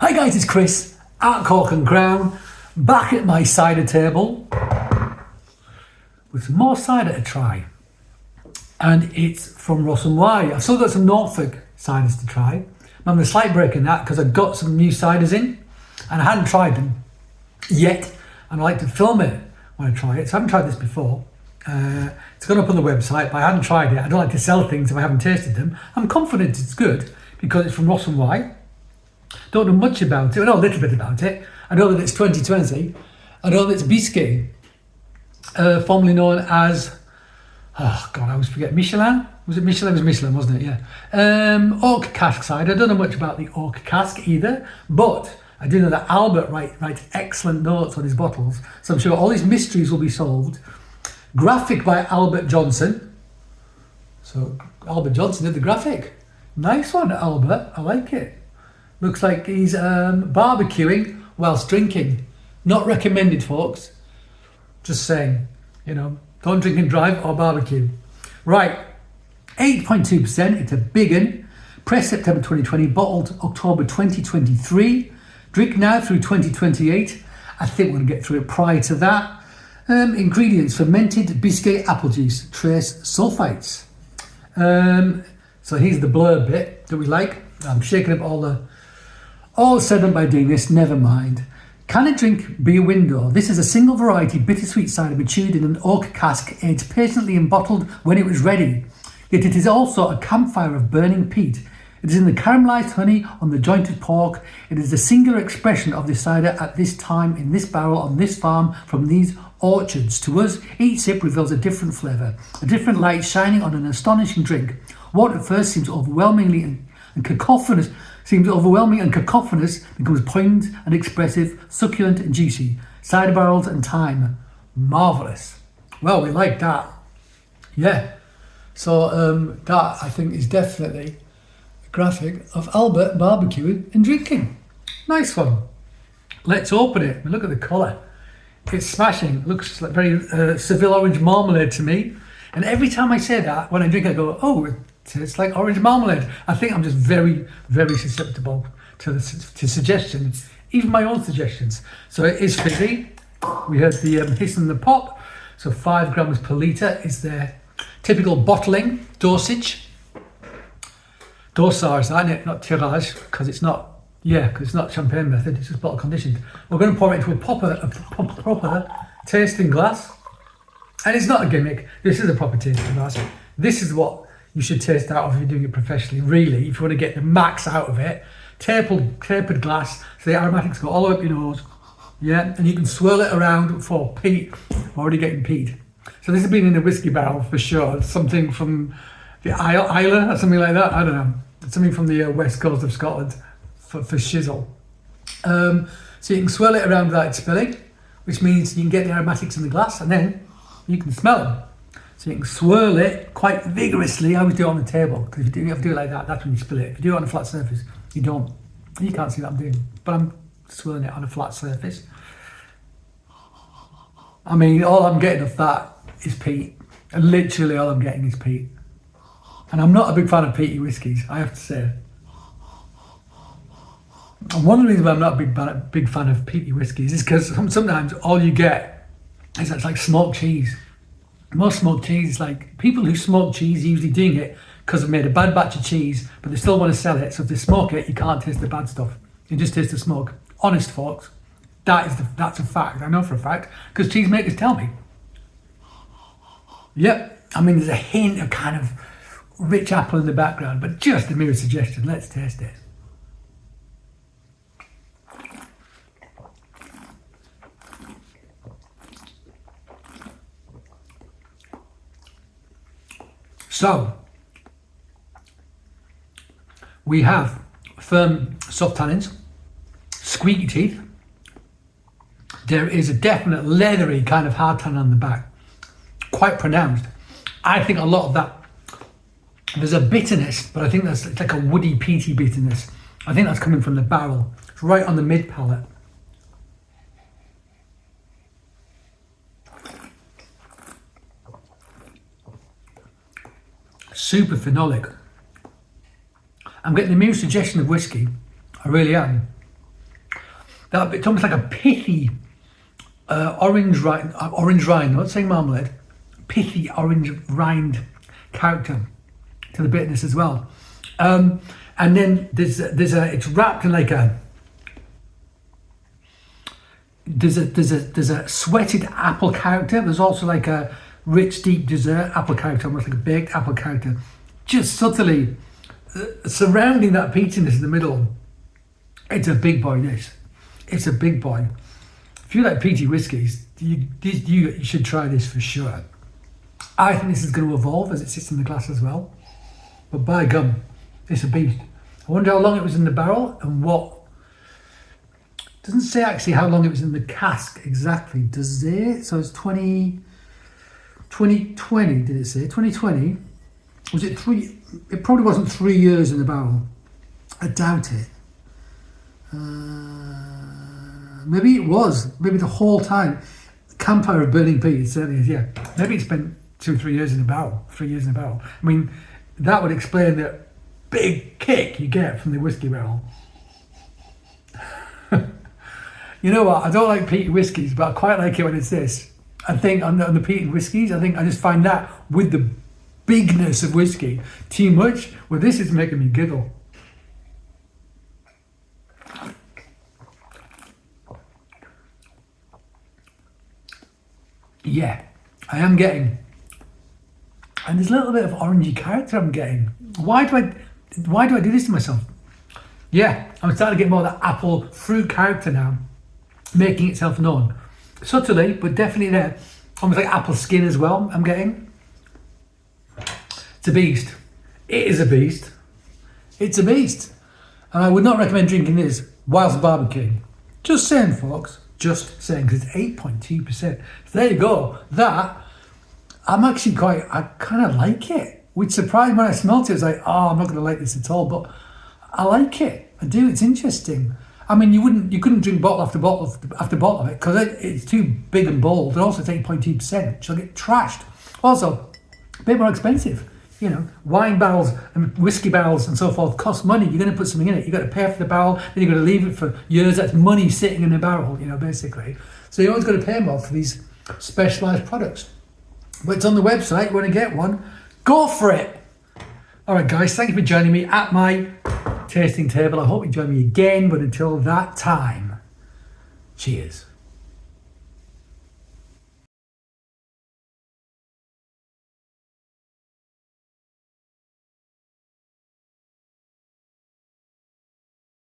Hi guys, it's Chris at Cork and Crown, back at my cider table with some more cider to try. And it's from Ross-on-Wye. I've still got some Norfolk ciders to try. I'm having a slight break in that because I've got some new ciders in and I hadn't tried them yet. And I like to film it when I try it. So I haven't tried this before. It's gone up on the website, but I hadn't tried it. I don't like to sell things if I haven't tasted them. I'm confident it's good because it's from Ross-on-Wye. Don't know much about it. I know a little bit about it. I know that it's 2020. I know that it's Bisquet, formerly known as, oh God, I always forget, Michelin? Was it Michelin? It was Michelin, wasn't it? Yeah. Oak Cask cider. I don't know much about the Oak Cask either, but I do know that Albert writes excellent notes on his bottles. So I'm sure all these mysteries will be solved. Graphic by Albert Johnson. So Albert Johnson did the graphic. Nice one, Albert. I like it. Looks like he's barbecuing whilst drinking. Not recommended, folks. Just saying, don't drink and drive or barbecue. Right, 8.2%. It's a big one. Pressed September 2020, bottled October 2023. Drink now through 2028. I think we're going to get through it prior to that. Ingredients: fermented Bisquet apple juice, trace sulfites. So here's the blurb bit that we like. I'm shaking up all said up by doing this, never mind. Can a drink be a window? This is a single variety bittersweet cider matured in an oak cask, aged patiently and bottled when it was ready. Yet it is also a campfire of burning peat. It is in the caramelized honey on the jointed pork. It is the singular expression of this cider at this time, in this barrel, on this farm, from these orchards. To us, each sip reveals a different flavour, a different light shining on an astonishing drink. What at first seems overwhelming and cacophonous becomes poignant and expressive, succulent and juicy. Cider barrels and time. Marvellous. Well, we like that. Yeah. So that, I think, is definitely a graphic of Albert barbecuing and drinking. Nice one. Let's open it. Look at the colour. It's smashing. It looks like very Seville orange marmalade to me. And every time I say that, when I drink, I go, oh, it tastes like orange marmalade. I think I'm just very, very susceptible to suggestions, even my own suggestions. So it is fizzy. We heard the hiss and the pop. So 5 grams per litre is their typical bottling dosage. Dosage, isn't it? Not tirage, because it's not. Yeah, because it's not champagne method. It's just bottle conditioned. We're going to pour it into a proper tasting glass. And it's not a gimmick. This is a proper tasting glass. This is what you should taste out of if you're doing it professionally, really. If you want to get the max out of it, tapered glass, so the aromatics go all the way up your nose. Yeah, and you can swirl it around for peat. I'm already getting peat. So this has been in a whiskey barrel for sure. It's something from the Isla or something like that. I don't know. It's something from the west coast of Scotland for shizzle. So you can swirl it around without spilling, which means you can get the aromatics in the glass and then you can smell them. So you can swirl it quite vigorously. I always do it on the table, because if you have to do it like that, that's when you spill it. If you do it on a flat surface, you don't. You can't see what I'm doing, but I'm swirling it on a flat surface. I mean, all I'm getting of that is peat. And literally all I'm getting is peat. And I'm not a big fan of peaty whiskies, I have to say. And one of the reasons why I'm not a big fan of peaty whiskies is because sometimes all you get is like smoked cheese. Most smoked cheese, like people who smoke cheese are usually doing it because they've made a bad batch of cheese, but they still want to sell it. So if they smoke it, you can't taste the bad stuff. You just taste the smoke. Honest, folks. That's a fact. I know for a fact because cheesemakers tell me. Yep. I mean, there's a hint of kind of rich apple in the background, but just a mere suggestion. Let's taste it. So, we have firm soft tannins, squeaky teeth. There is a definite leathery kind of hard tannin on the back, quite pronounced. I think a lot of that, there's a bitterness, but I think it's like a woody, peaty bitterness. I think that's coming from the barrel. It's right on the mid palate. Super phenolic. I'm getting a mere suggestion of whiskey. I really am. it's almost like a pithy orange rind. I'm not saying marmalade. Pithy orange rind character to the bitterness as well. And then it's wrapped in like there's a sweated apple character. There's also like a rich, deep dessert apple character, almost like a baked apple character, just subtly surrounding that peatiness in the middle. It's a big boy. It's a big boy. If you like peaty whiskies, you should try this for sure. I think this is going to evolve as it sits in the glass as well. But by gum, it's a beast. I wonder how long it was in the barrel and what. It doesn't say actually how long it was in the cask exactly, does it? So it's 2020, did it say? 2020? Was it 3? It probably wasn't 3 years in the barrel. I doubt it. Maybe it was. Maybe the whole time. Campfire of Burning Peat, it certainly is, yeah. Maybe it's been 2-3 years in the barrel. 3 years in the barrel. I mean, that would explain the big kick you get from the whiskey barrel. You know what? I don't like peaty whiskies, but I quite like it when it's this. I think on the peaty whiskies, I just find that with the bigness of whiskey too much. Well, this is making me giggle. Yeah, I am getting, and there's a little bit of orangey character I'm getting. Why do I do this to myself? Yeah, I'm starting to get more of that apple fruit character now, making itself known. Subtly, but definitely there. Almost like apple skin as well, I'm getting. It's a beast. It is a beast. It's a beast. And I would not recommend drinking this whilst barbecuing. Just saying, folks. Just saying, because it's 8.2%. So there you go. That, I kind of like it. Which surprised when I smelt it. I was like, oh, I'm not going to like this at all. But I like it. I do. It's interesting. I mean, you couldn't drink bottle after bottle after bottle of it because it's too big and bold. And also it's 8.2%, which will get trashed. Also, a bit more expensive. You know, wine barrels and whiskey barrels and so forth cost money. You're going to put something in it. You've got to pay for the barrel, then you've got to leave it for years. That's money sitting in a barrel, you know, basically. So you always got to pay more for these specialised products. But it's on the website. You want to get one, go for it. All right, guys, thank you for joining me at my tasting table. I hope you join me again, but until that time, cheers.